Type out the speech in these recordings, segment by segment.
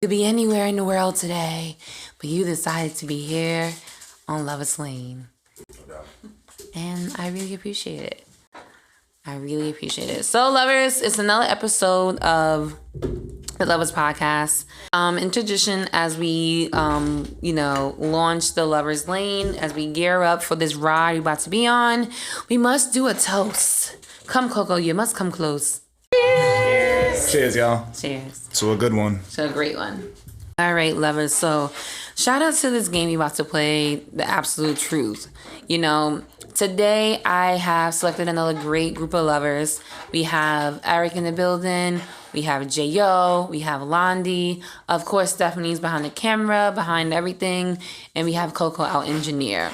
You could be anywhere in the world today, but you decided to be here on Lover's Lane. And I really appreciate it. So, lovers, it's another episode of the Lovers Podcast. In tradition, as we, launch the Lover's Lane, as we gear up for this ride we're about to be on, we must do a toast. Come, Coco, you must come close. Cheers. Cheers, y'all. Cheers. To a good one. To a great one. All right, lovers. So, shout out to this game you're about to play, the Absolut Truth. Today I have selected another great group of lovers. We have Eric in the building. We have J.O. We have Londi. Of course, Stephanie's behind the camera, behind everything. And we have Coco, our engineer.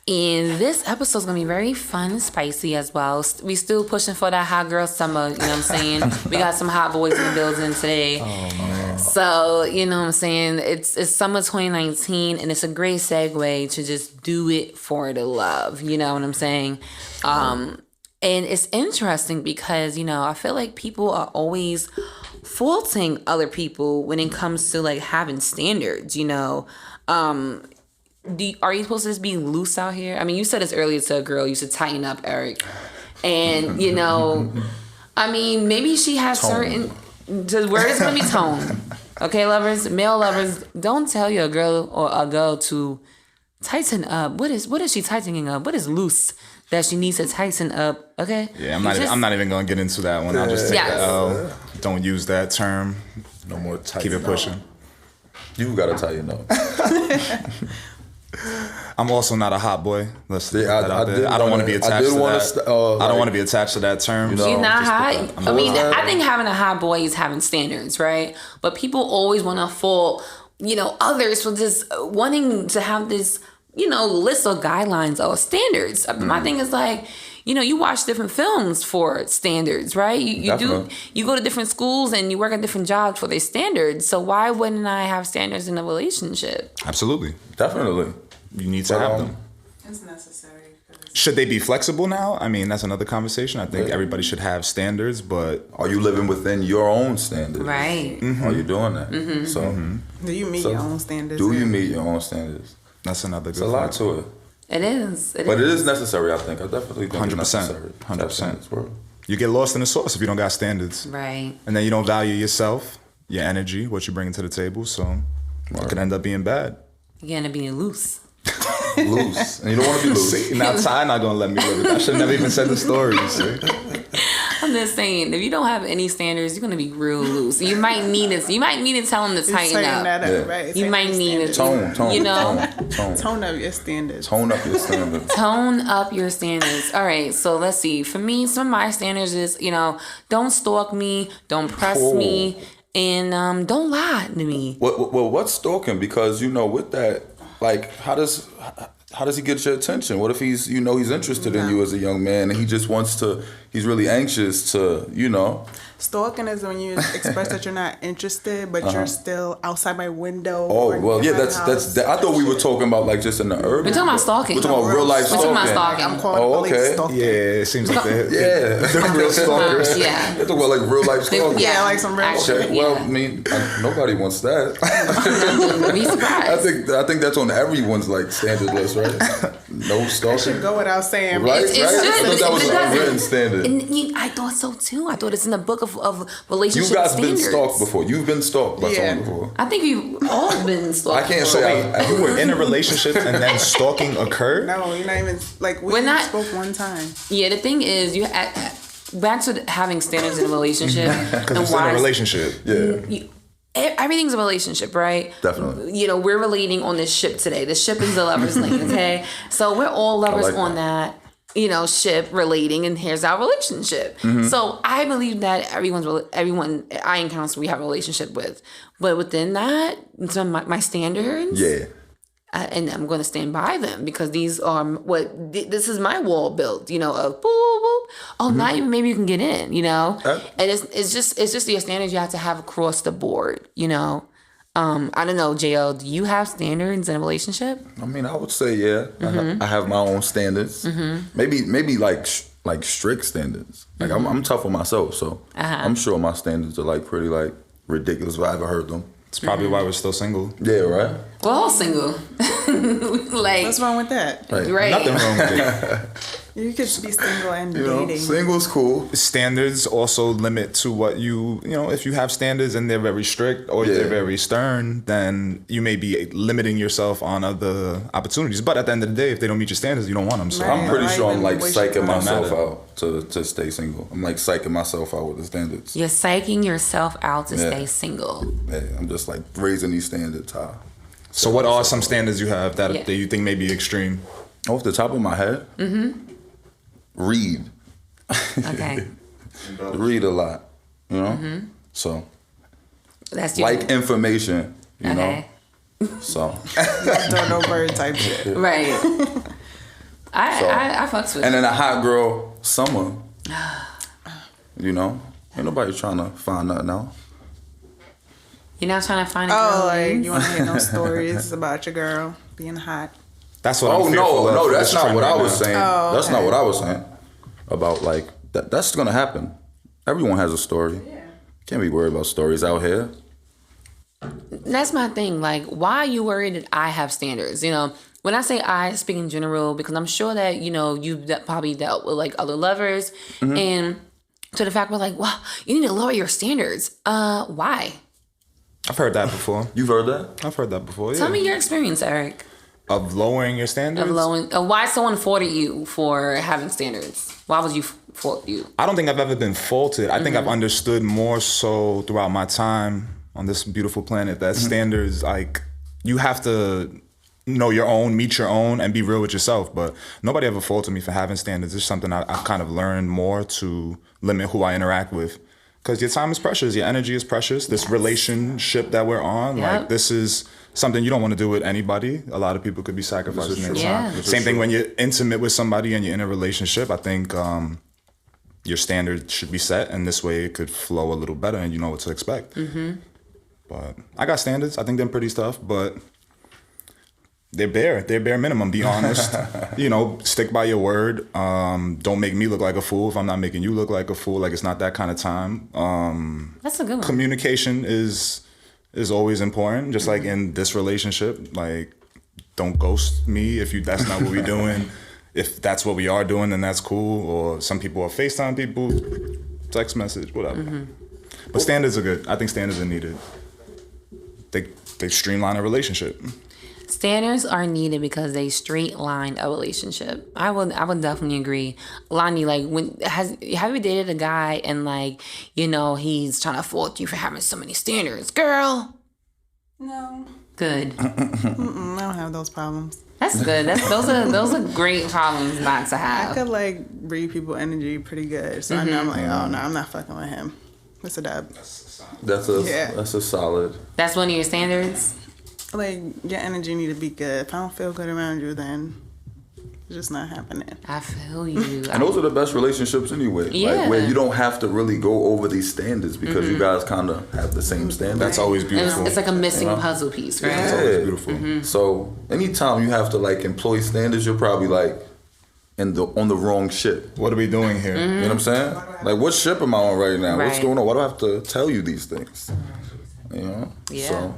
And this episode's going to be very fun and spicy as well. We still pushing for that hot girl summer, you know what I'm saying? We got some hot boys in the building today. Oh, man. So, you know what I'm saying? It's summer 2019, and it's a great segue to just do it for the love. You know what I'm saying? And it's interesting because, I feel like people are always faulting other people when it comes to, like, having standards, Are you supposed to just be loose out here? I mean, you said this earlier to a girl. You should tighten up, Eric. And, maybe she has certain... The word is going to be tone. Okay, lovers? Male lovers, don't tell your girl or a girl to tighten up. What is she tightening up? What is loose that she needs to tighten up? Okay? Yeah, I'm not even going to get into that one. I'll just take the L. Don't use that term. No more tighten. Keep it pushing. You got to tighten up. I'm also not a hot boy. Let's put that out there. I don't want to be attached to that. I don't want to be attached to that term. She's not hot. I think having a hot boy is having standards, right? But people always want to fault, others for just wanting to have this, list of guidelines or standards. My thing is like, you watch different films for standards, right? You go to different schools and you work at different jobs for their standards. So why wouldn't I have standards in a relationship? Absolutely. Definitely. You need to have them. It's necessary. Should they be flexible now? I mean, that's another conversation. I think everybody should have standards, but... Are you living within your own standards? Right. Mm-hmm. Are you doing that? Mm-hmm. So, do you meet your own standards? Do you meet your own standards? That's another good There's a lot to it. It is. But it is necessary, I think. I definitely think 100%. It's necessary. 100%. You get lost in the sauce if you don't got standards. Right. And then you don't value yourself, your energy, what you bring to the table. So it could end up being bad. You're going to be loose. Loose. And you don't want to be loose. See, now Ty not going to let me live it. I should never even said the story. See? I'm just saying, if you don't have any standards, you're going to be real loose. You might need to tell them to tighten up. That up, right? You might need to tone up your standards. Tone up your standards. Tone up your standards. All right, so let's see. For me, some of my standards is, don't stalk me, don't press me, and don't lie to me. Well, what's stalking? Because, with that, like, how does he get your attention? What if he's interested in you as a young man and he just he's really anxious to, Stalking is when you express that you're not interested, but you're still outside my window. Oh, well, yeah, that's I thought we were talking about like just in the urban. We're talking about stalking. We're talking about real life stalking. We're talking about stalking. I'm calling police stalking. Yeah, it seems like the real stalkers. Yeah. They're talking about like real life stalking. Yeah, like some real shit. shit. Well, I mean, nobody wants that. Be surprised. I think that's on everyone's like standard list, right? No stalking. I should go without saying. Right? It's I just, thought that was an unwritten standard. And I thought so too. I thought it's in the book of relationship You guys standards. been stalked before. You've been stalked by someone before. I think we've all been stalked. I can't say you were in a relationship and then stalking occurred? No, you're not even like we spoke one time. Yeah, the thing is, back to having standards in a relationship. Because it's in a relationship. Yeah. Everything's a relationship, right? Definitely. We're relating on this ship today. The ship is the lover's lane, okay? So we're all lovers on that. Ship relating, and here's our relationship. Mm-hmm. So I believe that everyone I encounter, we have a relationship with, but within that, some my standards, and I'm going to stand by them because these are this is my wall built, of boop, boop. Oh, now maybe you can get in, and it's just your standards you have to have across the board, I don't know, J.O., do you have standards in a relationship? I mean, I would say, yeah. Mm-hmm. I have my own standards. Mm-hmm. Maybe like strict standards. Like, I'm tough on myself, so I'm sure my standards are, like, pretty, like, ridiculous if I ever heard them. It's probably why we're still single. Yeah, right? We're all single. Like, what's wrong with that? Right. Nothing wrong with it. You could be single and You know, dating. single's cool. Standards also limit to what you know, if you have standards and they're very strict or they're very stern, then you may be limiting yourself on other opportunities. But at the end of the day, if they don't meet your standards, you don't want them. So I'm pretty sure I'm like psyching myself matter. out to stay single. I'm like psyching myself out with the standards. You're psyching yourself out to stay single. Yeah, I'm just like raising these standards high. So what are some standards you have that you think may be extreme? Off the top of my head, read. Okay. Read a lot, you know? So, That's your like information, you know? So. Don't know bird type shit. Right. I fucks with And it. then a hot girl summer. You know? Ain't nobody trying to find nothing out. You're not trying to find a girl. Oh, like you want to hear no stories about your girl being hot? That's what I'm fearful of no, for that's this not trend what right I was now. saying. Oh, That's not okay. what I was saying. About like that's gonna happen. Everyone has a story. Yeah. Can't be worried about stories out here. That's my thing. Like, why are you worried that I have standards? You know, when I say I speak in general, because I'm sure that, you know, you've probably dealt with like other lovers and to the fact we're like, well, you need to lower your standards. Why? I've heard that before. You've heard that? I've heard that before, yeah. Tell me your experience, Eric. Of lowering your standards? Of lowering, why someone faulted you for having standards? Why would you fault you? I don't think I've ever been faulted. I think I've understood more so throughout my time on this beautiful planet that standards, like, you have to know your own, meet your own, and be real with yourself. But nobody ever faulted me for having standards. It's something I've kind of learned more to limit who I interact with. Because your time is precious, your energy is precious. This relationship that we're on, like, this is something you don't want to do with anybody. A lot of people could be sacrificing their time. Same thing when you're intimate with somebody and you're in a relationship. I think your standard should be set, and this way it could flow a little better and you know what to expect. But I got standards. I think they're pretty tough, but they're bare minimum. Be honest. You know, stick by your word. Don't make me look like a fool if I'm not making you look like a fool. Like, it's not that kind of time. That's a good one. Communication is always important. Just like in this relationship, like, don't ghost me if that's not what we're doing. If that's what we are doing, then that's cool. Or some people are FaceTime people, text message, whatever. But standards are good. I think standards are needed. They streamline a relationship. Standards are needed because they straight line a relationship. I would definitely agree. Lonnie, like, have you dated a guy and, like, you know, he's trying to fault you for having so many standards? Girl. No. Good. I don't have those problems. That's good. Those are great problems not to have. I could like read people's energy pretty good, so I know I'm like, oh no, I'm not fucking with him. It's a dub. That's a solid. That's one of your standards? Like, your energy need to be good. If I don't feel good around you, then it's just not happening. I feel you. And those are the best relationships anyway. Yeah. Like, where you don't have to really go over these standards because you guys kind of have the same standards. That's always beautiful. It's like a missing puzzle piece, right? It's always beautiful. So anytime you have to like employ standards, you're probably like on the wrong ship. What are we doing here? You know what I'm saying? Like, what ship am I on right now? What's Right. going on? Why do I have to tell you these things? You know? Yeah. So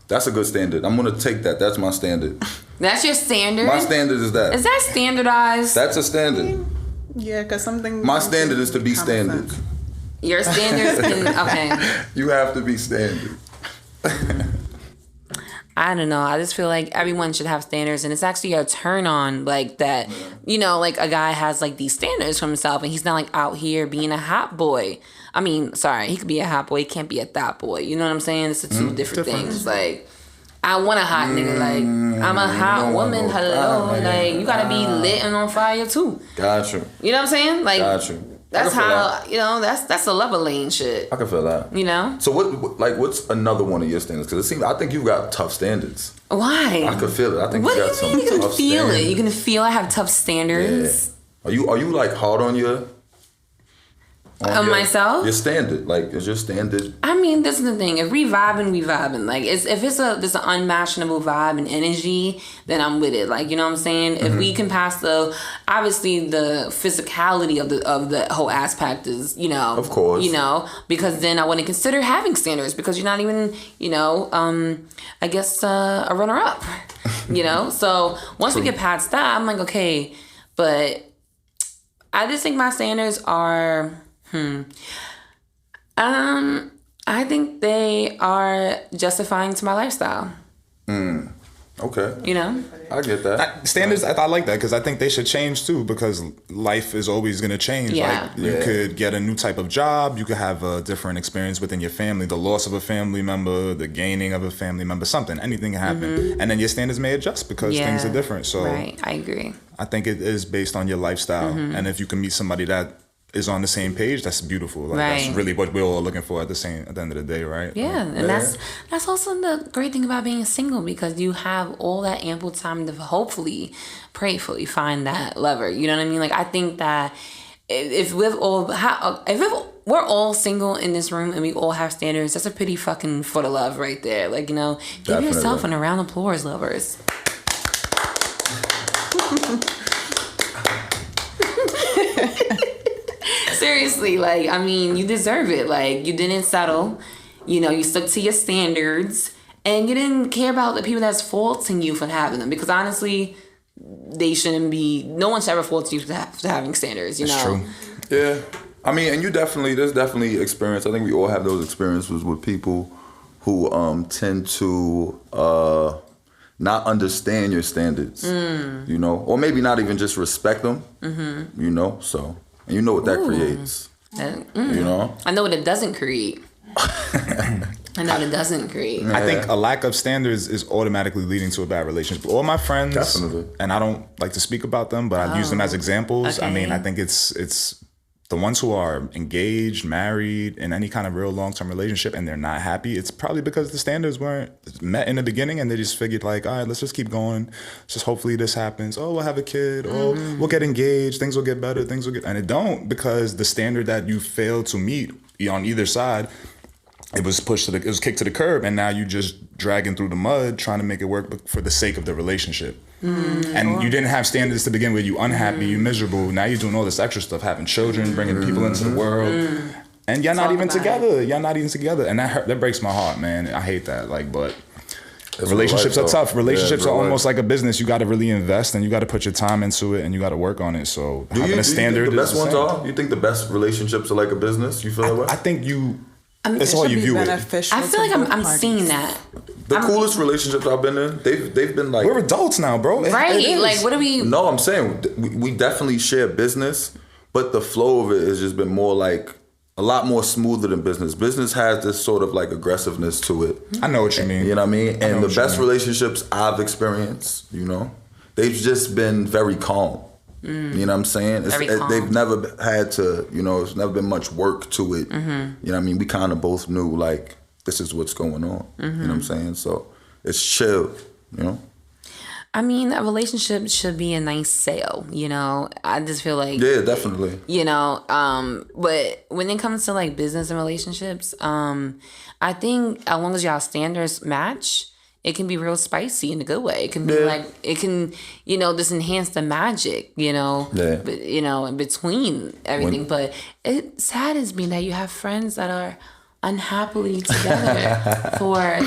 that's a good standard. I'm gonna take that. That's my standard. That's your standard? My standard is that. Is that standardized? That's a standard. Yeah, because something. My standard is to be standard. Your standards can, okay. You have to be standard. I don't know. I just feel like everyone should have standards, and it's actually a turn on, like, that, you know, like, a guy has, like, these standards for himself, and he's not, like, out here being a hot boy. I mean, sorry, he could be a hot boy, he can't be a thot boy. You know what I'm saying? It's two different things. Like, I want a hot nigga. Like, I'm a hot woman. Hello. Like, you gotta be lit and on fire, too. Gotcha. You know what I'm saying? Like, Gotcha. that's how, you know, that's a level lane shit. I can feel that. You know? So what's another one of your standards? Because I think you've got tough standards. Why? I can feel it. I think What you do got you some mean you can tough feel standards. it? You can feel I have tough standards? Yeah. Are you like hard on your? Of myself? Your standard. Like, is your standard? I mean, this is the thing. If we vibing, we vibing. Like, if it's there's an unmatchable vibe and energy, then I'm with it. Like, you know what I'm saying? If we can pass obviously the physicality of the whole aspect is, you know, of course, you know, because then I wouldn't consider having standards because you're not even, you know, I guess a runner up, you know. So once we get past that, I'm like, okay, but I just think my standards are. I think they are justifying to my lifestyle. Okay. You know? I get that. Standards, I like that because I think they should change too because life is always going to change. Yeah. Like you could get a new type of job, you could have a different experience within your family, the loss of a family member, the gaining of a family member, something, anything can happen. And then your standards may adjust because things are different. So right, I agree. I think it is based on your lifestyle. And if you can meet somebody that is on the same page, that's beautiful. Like that's really what we're all looking for at the end of the day, right? Yeah, and that's also the great thing about being single because you have all that ample time to hopefully, prayerfully find that lover. You know what I mean? Like I think that if we're all single in this room and we all have standards, that's a pretty fucking foot of love right there. Like, you know, give yourself an round of applause, lovers. Seriously, like, I mean, you deserve it. Like, you didn't settle. You know, you stuck to your standards. And you didn't care about the people that's faulting you for having them. Because honestly, they shouldn't be... No one should ever fault you for having standards, you know? True. Yeah. I mean, and there's definitely experience. I think we all have those experiences with people who tend to not understand your standards, you know? Or maybe not even just respect them, you know? So... And you know what that creates. You know? I know what it doesn't create. I know what it doesn't create. I think a lack of standards is automatically leading to a bad relationship. All my friends, and I don't like to speak about them, but I use them as examples. Okay. I mean, I think it's the ones who are engaged, married, in any kind of real long-term relationship and they're not happy, it's probably because the standards weren't met in the beginning and they just figured like, all right, let's just keep going. Just hopefully this happens. Oh, we'll have a kid. Oh, we'll get engaged. Things will get better. And it don't because the standard that you failed to meet on either side, it was kicked to the curb and now you just dragging through the mud trying to make it work for the sake of the relationship. And you didn't have standards to begin with. You unhappy, you miserable. Now you're doing all this extra stuff, having children, bringing people into the world. And you're not even together. You're not even together. And that breaks my heart, man. I hate that. Like, but relationships are tough. Relationships are almost like a business. You got to really invest and you got to put your time into it and you got to work on it. So having a standard the best ones are? You think the best relationships are like a business? You feel that way? I think that's all you view it. I feel like I'm seeing that. The coolest relationships I've been in, they've been like... We're adults now, bro. Right? Like, what are we... No, I'm saying we definitely share business, but the flow of it has just been more like... A lot more smoother than business. Business has this sort of like aggressiveness to it. I know what you mean. You know what I mean? And the best relationships I've experienced, you know, they've just been very calm. You know what I'm saying? They've never had to, you know, it's never been much work to it. You know what I mean? We kind of both knew, like, this is what's going on. You know what I'm saying? So it's chill, you know? I mean, a relationship should be a nice sale, you know? I just feel like... Yeah, definitely. You know, but when it comes to, like, business and relationships, I think as long as y'all standards match... It can be real spicy in a good way. It can be like, it can, you know, just enhance the magic, you know, you know, in between everything. But it saddens me that you have friends that are unhappily together for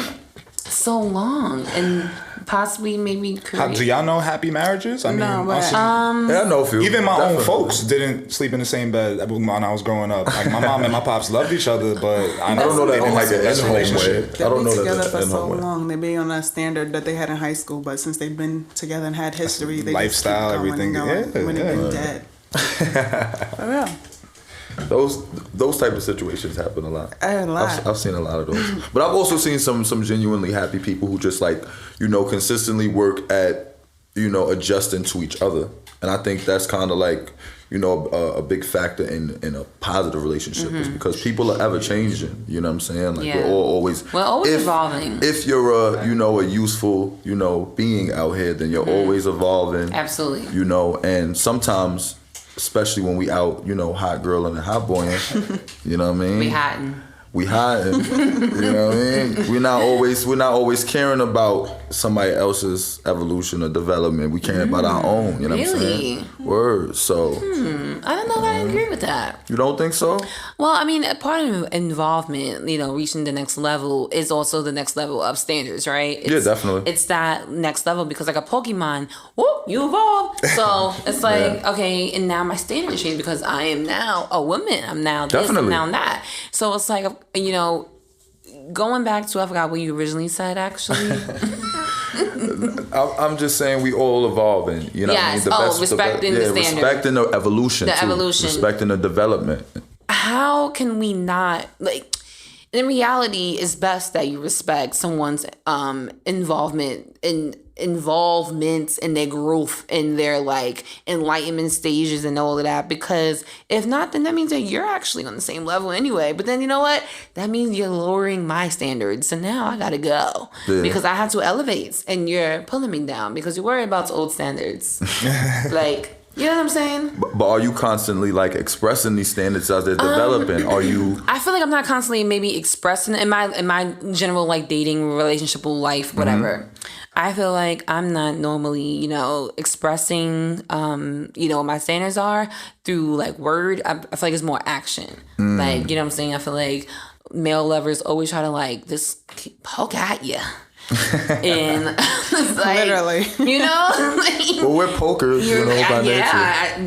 so long and possibly maybe do y'all know happy marriages? I mean, no, but, yeah, I know a few. Even my own folks didn't sleep in the same bed when I was growing up. Like my mom and my pops loved each other, but I don't know that they like the best relationship. They've been together for so long. They be on that standard that they had in high school, but since they've been together and had history, they lifestyle, just keep everything. When they've been dead. For real. Those type of situations happen a lot. I've seen a lot of those. But I've also seen some genuinely happy people who just like, you know, consistently work at, you know, adjusting to each other. And I think that's kind of like, you know, a big factor in a positive relationship is because people are ever changing. You know what I'm saying? Like we're always evolving. If you're a useful, you know, being out here, then you're always evolving. Absolutely. You know, and sometimes especially when we out, you know, hot girl and hot boy. You know what I mean? We hiding. You know what I mean? We're not always caring about somebody else's evolution or development. We caring about our own. You know what I'm saying? Word. So I don't know if I agree with that. You don't think so? Well, I mean, part of involvement, you know, reaching the next level is also the next level of standards, right? Yeah, definitely. It's that next level because like a Pokemon, whoop, you evolve. So it's like, okay, and now my standards change because I am now a woman. I'm now this, I'm now that. So it's like, you know, going back to, I forgot what you originally said, actually. I'm just saying we all evolving. You know what I mean? Respecting the standard. Respecting the evolution. Respecting the development. How can we not, like, in reality, it's best that you respect someone's involvement in their growth, in their like enlightenment stages and all of that, because if not, then that means that you're actually on the same level anyway. But then you know what, that means you're lowering my standards, so now I gotta go because I have to elevate and you're pulling me down because you're worried about old standards. Like, you know what I'm saying? But are you constantly like expressing these standards as they're developing? Are you? I feel like I'm not constantly maybe expressing in my general like dating, relationship, life, whatever. I feel like I'm not normally, you know, expressing, you know, what my standards are through like word. I feel like it's more action. Like, you know what I'm saying? I feel like male lovers always try to like just poke at you. And it's like, literally, you know, like, well, we're pokers, you know, by nature.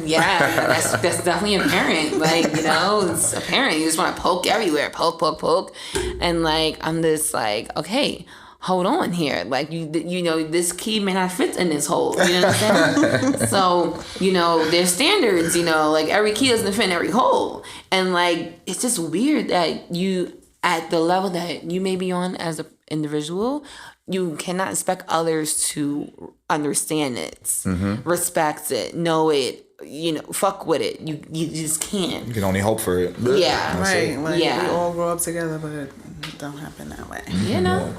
That's definitely apparent. Like, you know, it's apparent. You just want to poke everywhere, poke, and like I'm just like, okay, hold on here. Like you know, this key may not fit in this hole. You know what I'm saying? So, you know, there's standards. You know, like every key doesn't fit in every hole, and like it's just weird that you at the level that you may be on as a individual, you cannot expect others to understand it, respect it, know it, you know, fuck with it. You just can't. You can only hope for it. Yeah. Right. Like, we all grow up together, but it don't happen that way. You know?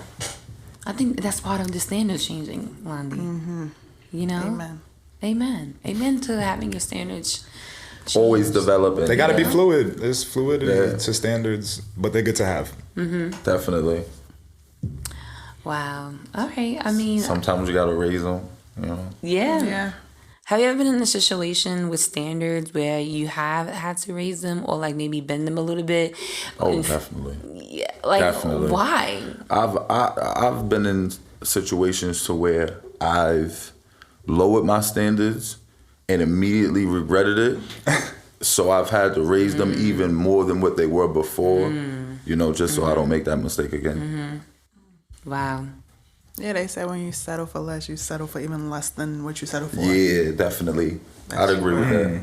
I think that's part of the standards changing, Landy. You know? Amen to having your standards change. Always developing. They got to be fluid. There's fluidity to standards, but they're good to have. Definitely. Wow. All right. I mean, sometimes you gotta raise them. You know. Yeah. Have you ever been in a situation with standards where you have had to raise them or like maybe bend them a little bit? Oh, definitely. Yeah. Like, definitely. Why? I've been in situations to where I've lowered my standards and immediately regretted it. So I've had to raise them even more than what they were before. You know, just so I don't make that mistake again. Wow. Yeah, they say when you settle for less, you settle for even less than what you settle for. Yeah, definitely. I'd agree with that.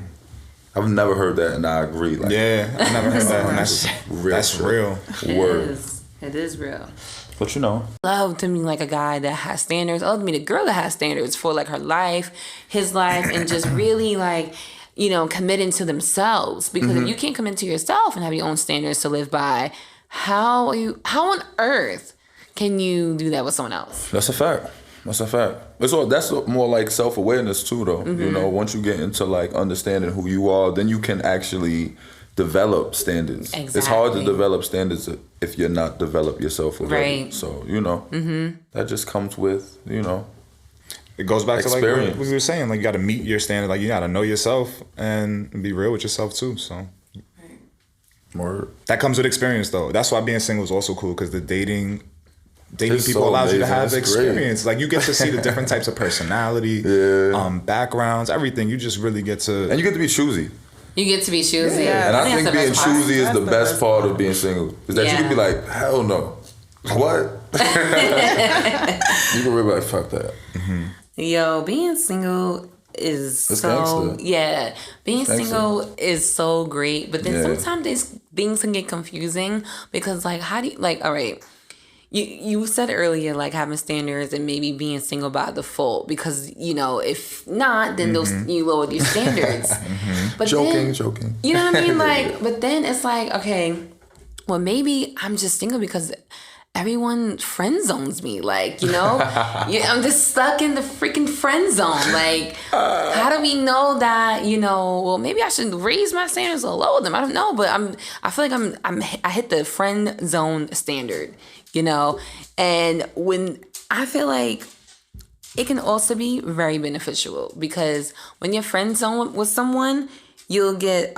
I've never heard that, and I agree. Like, yeah, I never heard that. And that's real. Word. It is real. But you know, love to me like a guy that has standards. I love to meet a girl that has standards for like her life, his life, and just really like, you know, committing to themselves. Because if you can't commit to yourself and have your own standards to live by, how on earth can you do that with someone else? That's a fact. That's more like self-awareness too, though. You know, once you get into like understanding who you are, then you can actually develop standards. Exactly. It's hard to develop standards if you're not developed yourself already. Right. So, you know, that just comes with, you know, it goes back experience. To like what we were saying. Like, you got to meet your standard. Like, you got to know yourself and be real with yourself too. So that comes with experience, though. That's why being single is also cool, because the dating people so allows you to have it's experience. Great. Like, you get to see the different types of personality, backgrounds, everything. You just really get to... And you get to be choosy. You get to be choosy. Yeah. And I think being choosy is the best part of being single. Is that you can be like, hell no. What? You can really be like, fuck that. Yo, being single is it's so... gangster. Yeah. Being single is so great. But then sometimes things can get confusing because, like, how do you... Like, all right... You said earlier, like, having standards and maybe being single by default, because, you know, if not, then you lowered your standards. But joking. You know what I mean? Like, but then it's like, okay, well, maybe I'm just single because everyone friend zones me. Like, I'm just stuck in the freaking friend zone. Like, how do we know that, well, maybe I should raise my standards or lower them. I don't know, but I feel like I hit the friend zone standard, and when I feel like it can also be very beneficial, because when you're friend zone with someone, you'll get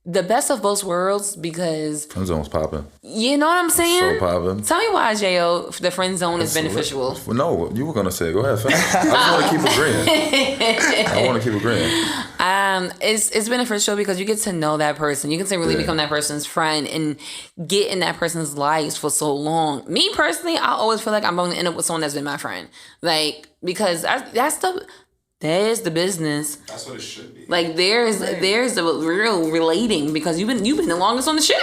the best of both worlds, because friend zone's popping. You know what I'm saying? So popping. Tell me why, J.O., the friend zone is beneficial. No, you were gonna say it. Go ahead, finish. I just want to keep agreeing. It's beneficial because you get to know that person. You get to really become that person's friend and get in that person's lives for so long. Me personally, I always feel like I'm going to end up with someone that's been my friend, like, because there's the business. That's what it should be. Like, there's the real relating, because you've been the longest on the ship.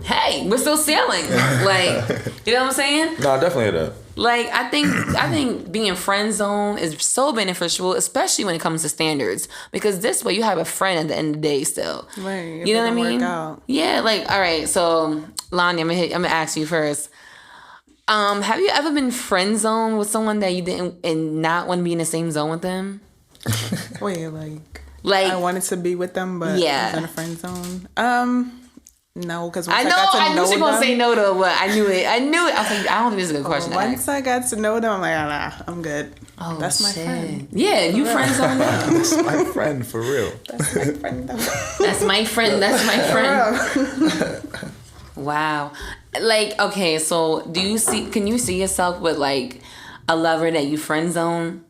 Hey, we're still sailing. Like, you know what I'm saying? No, I definitely hear that. Like, I think being friend zone is so beneficial, especially when it comes to standards, because this way you have a friend at the end of the day still. Right. You know what I mean? Work out. Yeah. Like, all right. So, Lonnie, I'm gonna ask you first. Have you ever been friend zoned with someone that you didn't and not want to be in the same zone with them? Wait, like I wanted to be with them, but I was in a friend zone. No, because I knew she was gonna say no though, but I knew it. I was like, I don't think this is a good question. Once I got to know them, I'm like, nah, I'm good. Oh, that's my friend. Yeah, you friend zone them. That's my friend for real. That's my friend. That's my friend. That's my friend. Wow. Like, okay, so can you see yourself with like a lover that you friend zone?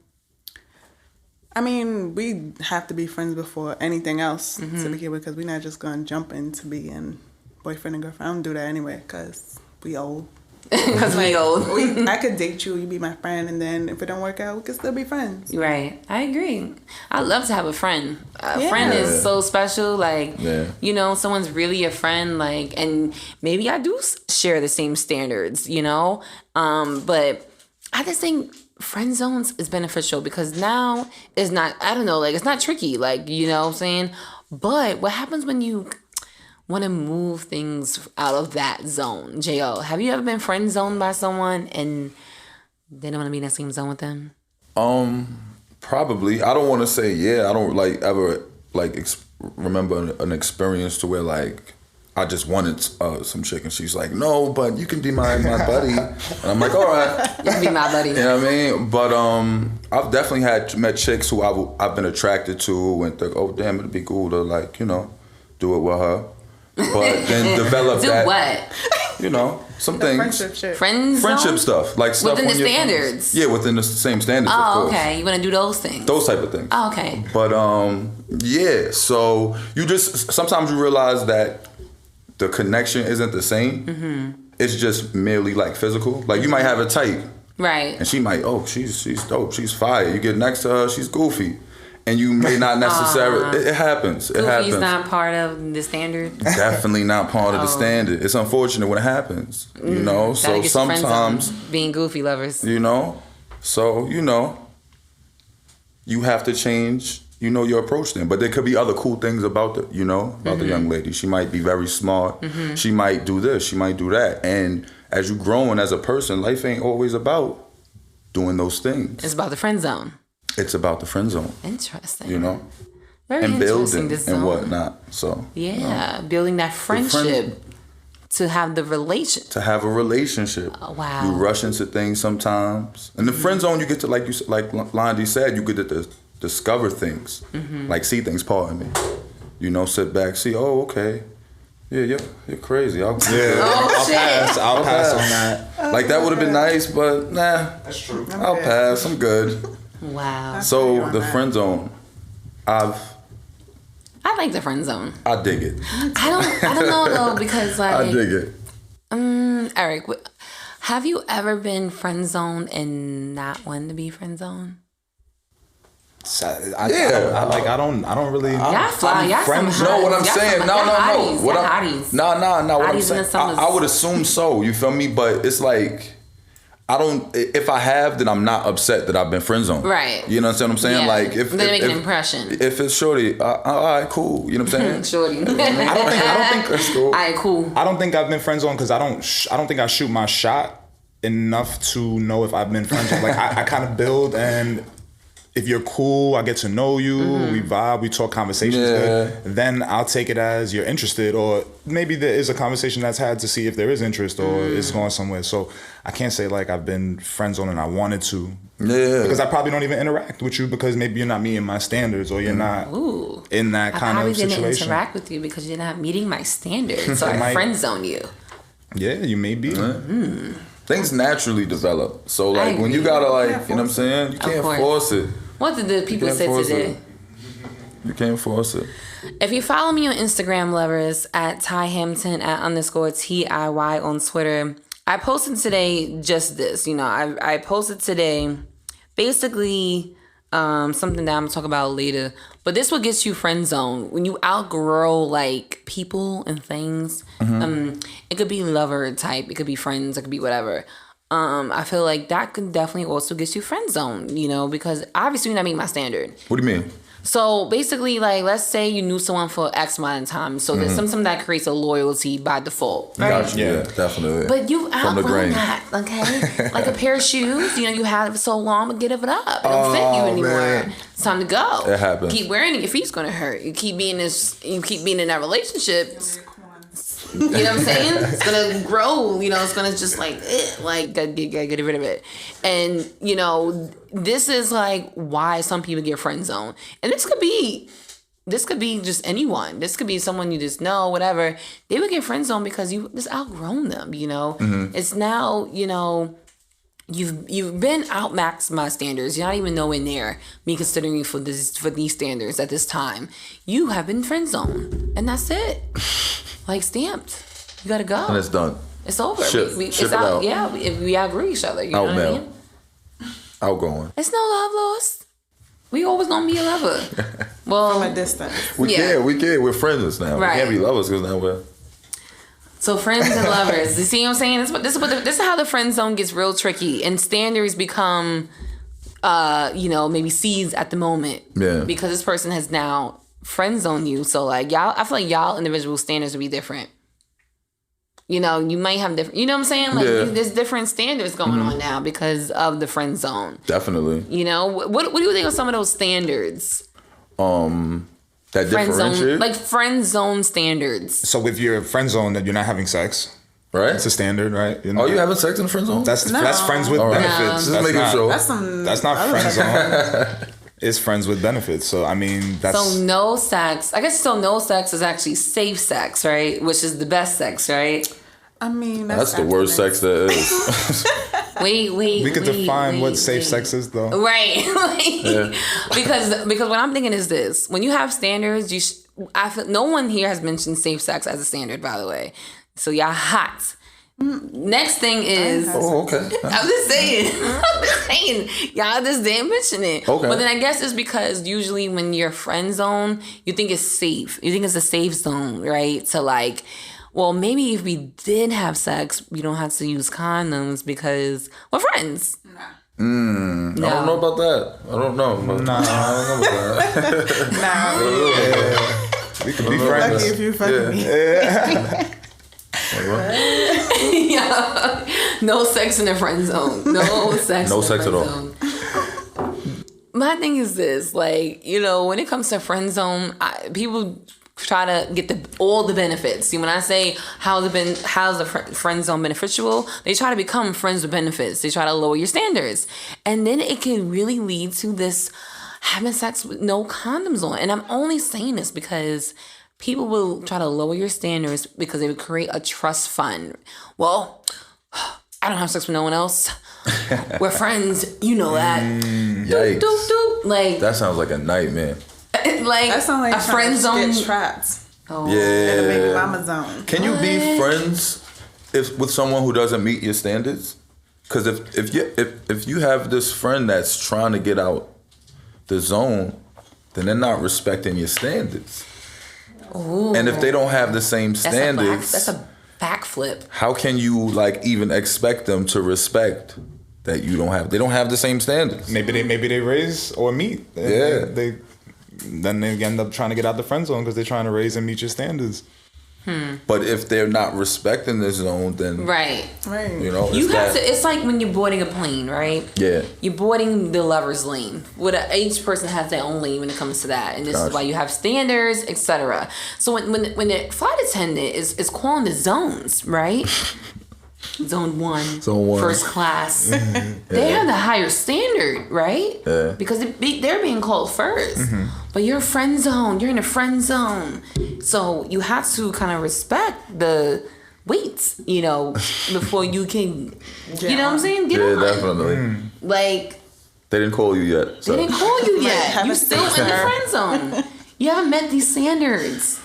I mean, we have to be friends before anything else to begin with, because we're not just going to jump into being boyfriend and girlfriend. I don't do that anyway, because we old. Because we old. I could date you, you be my friend, and then if it don't work out, we can still be friends. Right. I agree. I love to have a friend. A friend is so special. Like, someone's really a friend. Like, and maybe I do share the same standards, but I just think friend zones is beneficial, because now it's not, I don't know, like, it's not tricky, like, you know what I'm saying? But what happens when you want to move things out of that zone? J.O., have you ever been friend zoned by someone and didn't want to be in the same zone with them? Probably. I don't want to say I don't ever remember an experience to where like I just wanted some chick, and she's like, no, but you can be my buddy. And I'm like, all right. You can be my buddy. You know what I mean? But I've definitely met chicks who I've been attracted to and think, oh, damn, it'd be cool to do it with her. But then develop do that. Do what? Some things. Friendship shit. Friendship stuff. Like stuff within the standards. Yeah, within the same standards, of course. Okay. You want to do those things? Those type of things. Oh, okay. But, so sometimes you realize that the connection isn't the same. Mm-hmm. It's just merely like physical. Like you might have a type. Right. And she might, she's dope. She's fire. You get next to her, she's goofy. And you may not necessarily, it happens. It happens. Goofy's not part of the standard? Definitely not part of the standard. It's unfortunate when it happens, So sometimes. Being goofy lovers. So, you have to change, your approach then. But there could be other cool things about the young lady. She might be very smart. Mm-hmm. She might do this. She might do that. And as you're growing as a person, life ain't always about doing those things. It's about the friend zone. It's about the friend zone. Interesting. Very and building and whatnot. So building that friendship to have the relationship. To have a relationship. Oh, wow. You rush into things sometimes. In the friend zone, you get to like Londi said, you get to discover things, like see things. Pardon me. Sit back, see. Oh, okay. Yeah, you're crazy. I'll pass on that. Like that would have been nice, but nah. That's true. I'll pass. I'm good. Wow. So the friend zone, I like the friend zone. I dig it. I don't know though, because like I dig it. Eric, have you ever been friend zoned and not wanting to be friend zoned? I don't really. Y'all fly. Y'all friends. No, what I'm saying. No. Hotties. What I'm saying. What I'm saying. I would assume so. You feel me? But it's like I don't. If I have, then I'm not upset that I've been friend zoned. Right. You know what I'm saying? Yeah. Like if they make an impression. If it's shorty, all right, cool. You know what I'm saying? Shorty. I don't think that's cool. All right, cool. I don't think I've been friend zoned because I don't think I shoot my shot enough to know if I've been friend zoned. Like I kind of build, and if you're cool, I get to know you, we vibe, we talk conversations good, then I'll take it as you're interested, or maybe there is a conversation that's had to see if there is interest or it's going somewhere. So I can't say like I've been friend zoned and I wanted to. Yeah. Because I probably don't even interact with you because maybe you're not meeting my standards or you're not in that kind of situation. I probably didn't interact with you because you're not meeting my standards, so I friend zone you. Yeah, you may be. Things naturally develop. So like when you gotta like, you know what I'm saying? You can't force it. What did the people say today? You can't force it. If you follow me on Instagram, lovers, at Ty Hampton, at _TIY on Twitter, I posted today just this. You know, I posted today basically something that I'm going to talk about later. But this will get you friend zone. When you outgrow like people and things, it could be lover type, it could be friends, it could be whatever. I feel like that could definitely also get you friend zone, you know, because obviously you're not meeting my standard. What do you mean? So basically, like, let's say you knew someone for X amount of time. So there's something that creates a loyalty by default. Right? Gotcha. Yeah, definitely. But you outgrown that, okay? Like a pair of shoes, you know, you had it for so long, but give it up. It don't fit you anymore. Man. It's time to go. It happens. Keep wearing it, your feet's gonna hurt. You keep being in that relationship. You know what I'm saying? It's gonna grow, you know, it's gonna just like get rid of it. And, you know, this is like why some people get friend zoned. And this could be just anyone. This could be someone you just know, whatever. They would get friend zoned because you just outgrown them, you know? It's now, you know, you've been outmaxed my standards. You're not even nowhere near me considering you for these standards at this time. You have been friend zoned. And that's it. Like stamped. You gotta go. And it's done. It's over. Ship it out. Yeah, we outgrew each other. You know what I mean? Outgoing. It's no love lost. We always gonna be a lover. Well, from a distance. We can't. We're friends now. Right. We can't be lovers because now we're. So friends and lovers. You see what I'm saying? This is how the friend zone gets real tricky, and standards become, you know, maybe seeds at the moment. Yeah. Because this person has now friend zoned you. So like y'all, I feel like y'all individual standards would be different. You know, you might have different. You know what I'm saying? Like there's different standards going on now because of the friend zone. Definitely. You know, what do you think of some of those standards? That friend differentiate? zone, like friend zone standards. So if you're friend zone, that you're not having sex, right? It's a standard, right? You having sex in the friend zone? That's friends with benefits. No. Just making sure. That's not friend zone. It's friends with benefits. So I mean, that's so no sex. I guess so. No sex is actually safe sex, right? Which is the best sex, right? I mean, that's the worst sex there is. Wait. We could define what safe sex is, though. Right. Because what I'm thinking is this: when you have standards, I feel no one here has mentioned safe sex as a standard, by the way. So y'all hot. Next thing is, okay. I'm just saying, y'all just didn't mention it. Okay. But then I guess it's because usually when you're friend zone, you think it's safe. You think it's a safe zone, right? To like, well, maybe if we did have sex, we don't have to use condoms because we're friends. No. I don't know about that. I don't know. I don't know about that. We could be friends. Lucky if you fucking me. Yeah. No sex in the friend zone. No sex. No sex at all. Zone. My thing is this, like, you know, when it comes to friend zone, people try to get all the benefits. See, when I say how's the friend zone beneficial, they try to become friends with benefits. They try to lower your standards, and then it can really lead to this having sex with no condoms on. And I'm only saying this because people will try to lower your standards because they would create a trust fund. Well, I don't have sex with no one else. We're friends. You know that. Yikes. Doop. Like, that sounds like a nightmare. Like that sounds like a friend zone. Get trapped. Oh. Yeah. In a baby mama zone. Can you be friends with someone who doesn't meet your standards? Because if you have this friend that's trying to get out the zone, then they're not respecting your standards. Ooh. And if they don't have the same standards, that's a backflip. How can you like even expect them to respect that you don't have? They don't have the same standards. Maybe they raise or meet. Then they end up trying to get out the friend zone because they're trying to raise and meet your standards. But if they're not respecting this zone, then right. You know, you have to. It's like when you're boarding a plane, right? Yeah. You're boarding the lover's lane. Each person has their own lane when it comes to that, and this is why you have standards, etc. So when the flight attendant is calling the zones, right? Zone 1, first class. They have the higher standard, right? Yeah. Because they're being called first. But you're friend zone. You're in a friend zone. So you have to kind of respect the weights, you know, before you can, you know what I'm saying? Get on. Definitely. Like, they didn't call you yet. So. They didn't call you yet. You're still in the friend zone. You haven't met these standards.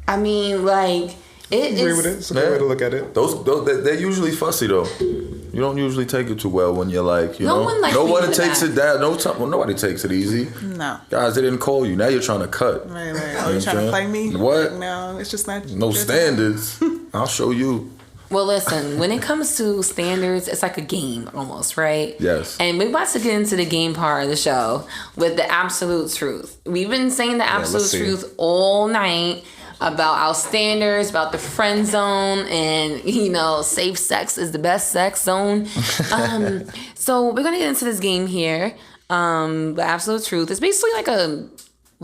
I mean, like... It's a good way to look at it. Those they're usually fussy though. You don't usually take it too well when you're like, nobody takes it down. Nobody takes it easy. No, guys, they didn't call you. Now you're trying to cut. Right. Oh, you trying to play me? What? No, it's just not. No standards. I'll show you. Well, listen, when it comes to standards, it's like a game almost, right? Yes. And we're about to get into the game part of the show with the absolute truth. We've been saying the absolute truth all night about our standards, about the friend zone, and, you know, safe sex is the best sex zone. So we're going to get into this game here, the absolute truth. It's basically like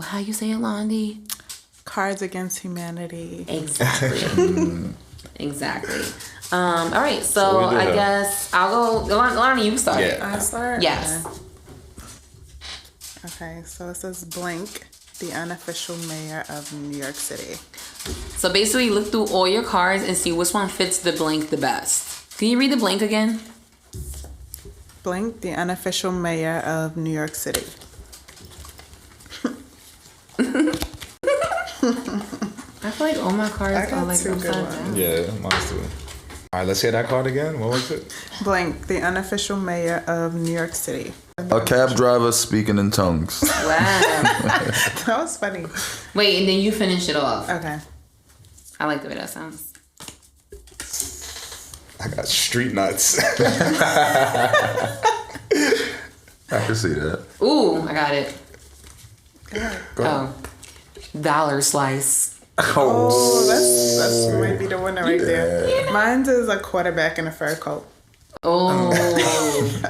how you say it, Londi? Cards Against Humanity. Exactly. Exactly. All right, so I guess I'll go. Lonnie, you start. Yeah. I start? Yes. Okay, so it says blank, the unofficial mayor of New York City. So basically, look through all your cards and see which one fits the blank the best. Can you read the blank again? Blank, the unofficial mayor of New York City. I feel like all my cards are like upside down. Yeah, mine too. All right, let's hear that card again. What was it? Blank, the unofficial mayor of New York City. A cab driver speaking in tongues. Wow. That was funny. Wait, and then you finish it off. Okay. I like the way that sounds. I got street nuts. I can see that. Ooh, I got it. Go ahead. Oh. Dollar slice. Oh, that's might be the winner right there. Mine is a quarterback in a fur coat. Oh.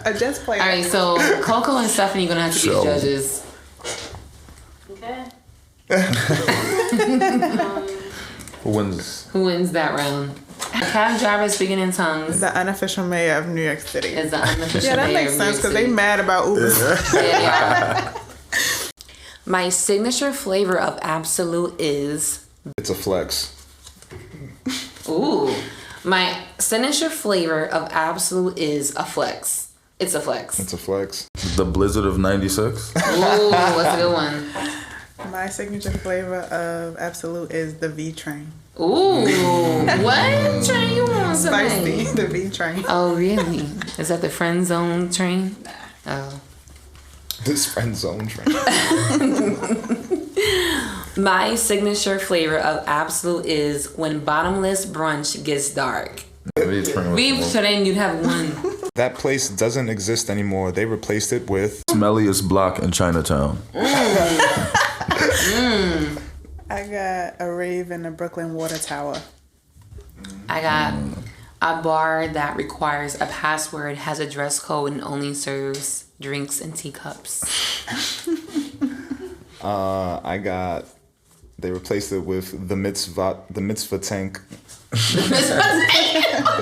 A Jets player. All right, so Coco and Stephanie are going to have to be the judges. Okay. Who wins that round? A cab driver speaking in tongues. The unofficial mayor of New York City. Is the unofficial that mayor makes of New sense York because they City. mad about Uber. Yeah, they are. My signature flavor of Absolute is... It's a flex. Ooh. My signature flavor of Absolute is a flex. It's a flex. It's a flex. The Blizzard of '96. Ooh, what's a good one? My signature flavor of Absolute is the V train. Ooh. What train you want today? Spicy, the V train. Oh, really? Is that the friend zone train? Oh. This friend zone train. My signature flavor of Absolute is when bottomless brunch gets dark. Beef today you'd have one. That place doesn't exist anymore. They replaced it with Smelliest block in Chinatown. I got a rave in the Brooklyn Water Tower. I got a bar that requires a password, has a dress code, and only serves drinks in teacups. They replaced it with the mitzvah tank. The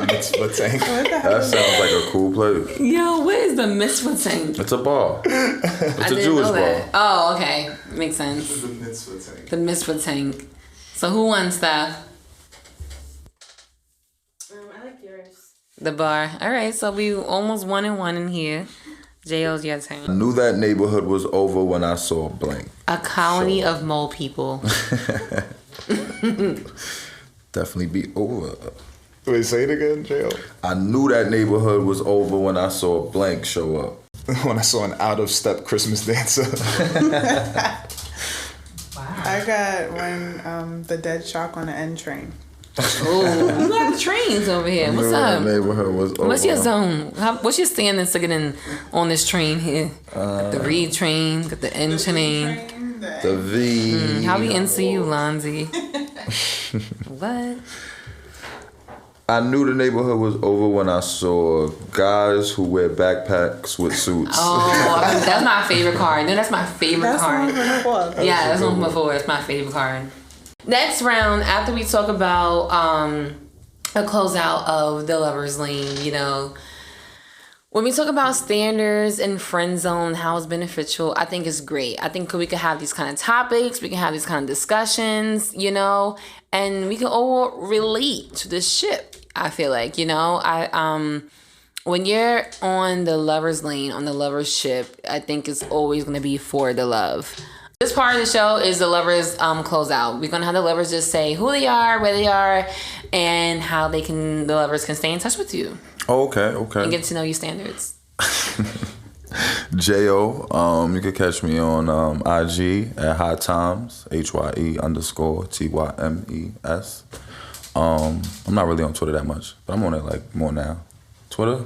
mitzvah tank. That sounds like a cool place. Yo, what is the mitzvah tank? It's a bar. It's a Jewish bar. Oh, okay. Makes sense. The mitzvah tank. The mitzvah tank. So who wants that? I like yours. The bar. All right, so we almost 1-1 in here. J.O.'s your I turn. knew that neighborhood was over when I saw blank. A colony of mole people. Definitely be over. Wait, say it again, J.O. I knew that neighborhood was over when I saw blank show up. When I saw an out-of-step Christmas dancer. I got when the dead shark on the N train. Oh, you got the trains over here. What's up? Neighborhood was over. What's your zone? What's your standing to get in on this train here? Got the Reed train, got the N train. The V. How we into you, Lonzy? What? I knew the neighborhood was over when I saw guys who wear backpacks with suits. Oh, that's my favorite card. No, that's my favorite card. Yeah, That's one before. It's my favorite card. Next round, after we talk about a closeout of the Lover's Lane, you know, when we talk about standards and friend zone, how it's beneficial, I think it's great. I think we could have these kind of topics, we can have these kind of discussions, you know, and we can all relate to this ship. I feel like, you know, when you're on the Lover's Lane, on the Lover's ship, I think it's always going to be for the love. This part of the show is the lovers closeout. We're gonna have the lovers just say who they are, where they are, and how the lovers can stay in touch with you. Oh, okay. And get to know your standards. J.O. You can catch me on IG at High Times, HYE_TYMES. I'm not really on Twitter that much, but I'm on it like more now. Twitter?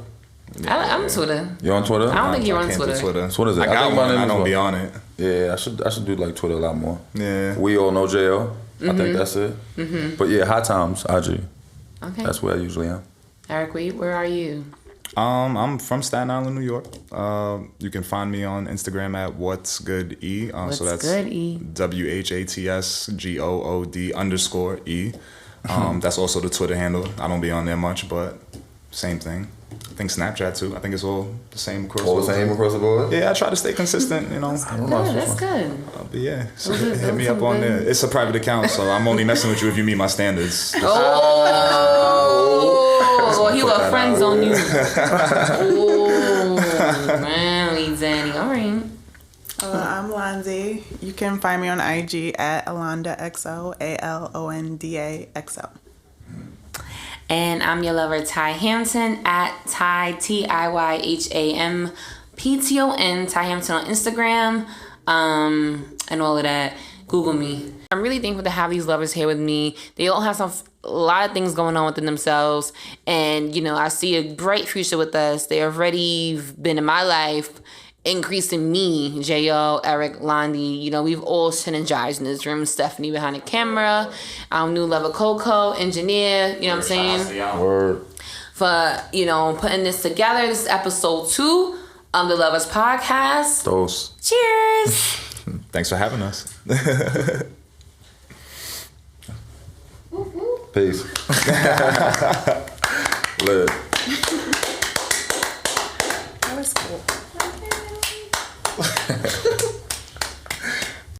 I'm on Twitter. You on Twitter? I don't think you're on Twitter. Twitter's it. I got think one. I is don't what? be on it. Yeah, I should do like Twitter a lot more. Yeah. We all know J.O. I think that's it. Mm-hmm. But yeah, High Times, IG. Okay. That's where I usually am. Eric, where are you? I'm from Staten Island, New York. You can find me on Instagram at What's Good E. So that's Good E? WHATSGOOD_E. That's also the Twitter handle. I don't be on there much, but same thing. I think Snapchat too. I think it's all the same across All the same across the board? Yeah, I try to stay consistent, you know. I don't know. That's good. But yeah, so Those hit me are up on good. there. It's a private account, so I'm only messing with you if you meet my standards. Oh, he will friend zone you. Oh, man, Danny. All right. I'm Lonzy. You can find me on IG at AlondaXO, ALONDAXO. And I'm your lover, Ty Hampton, at Ty, TIYHAMPTON, Ty Hampton on Instagram, and all of that. Google me. I'm really thankful to have these lovers here with me. They all have a lot of things going on within themselves. And, you know, I see a bright future with us. They already been in my life, increasing me, J.O., Eric, Londi. You know, we've all synergized in this room. Stephanie behind the camera, our new lover, Coco, engineer, you know what I'm saying? Word. For, you know, putting this together. This is episode 2 of the Lovers Podcast. Those. Cheers! Thanks for having us. Peace. Live. That was cool.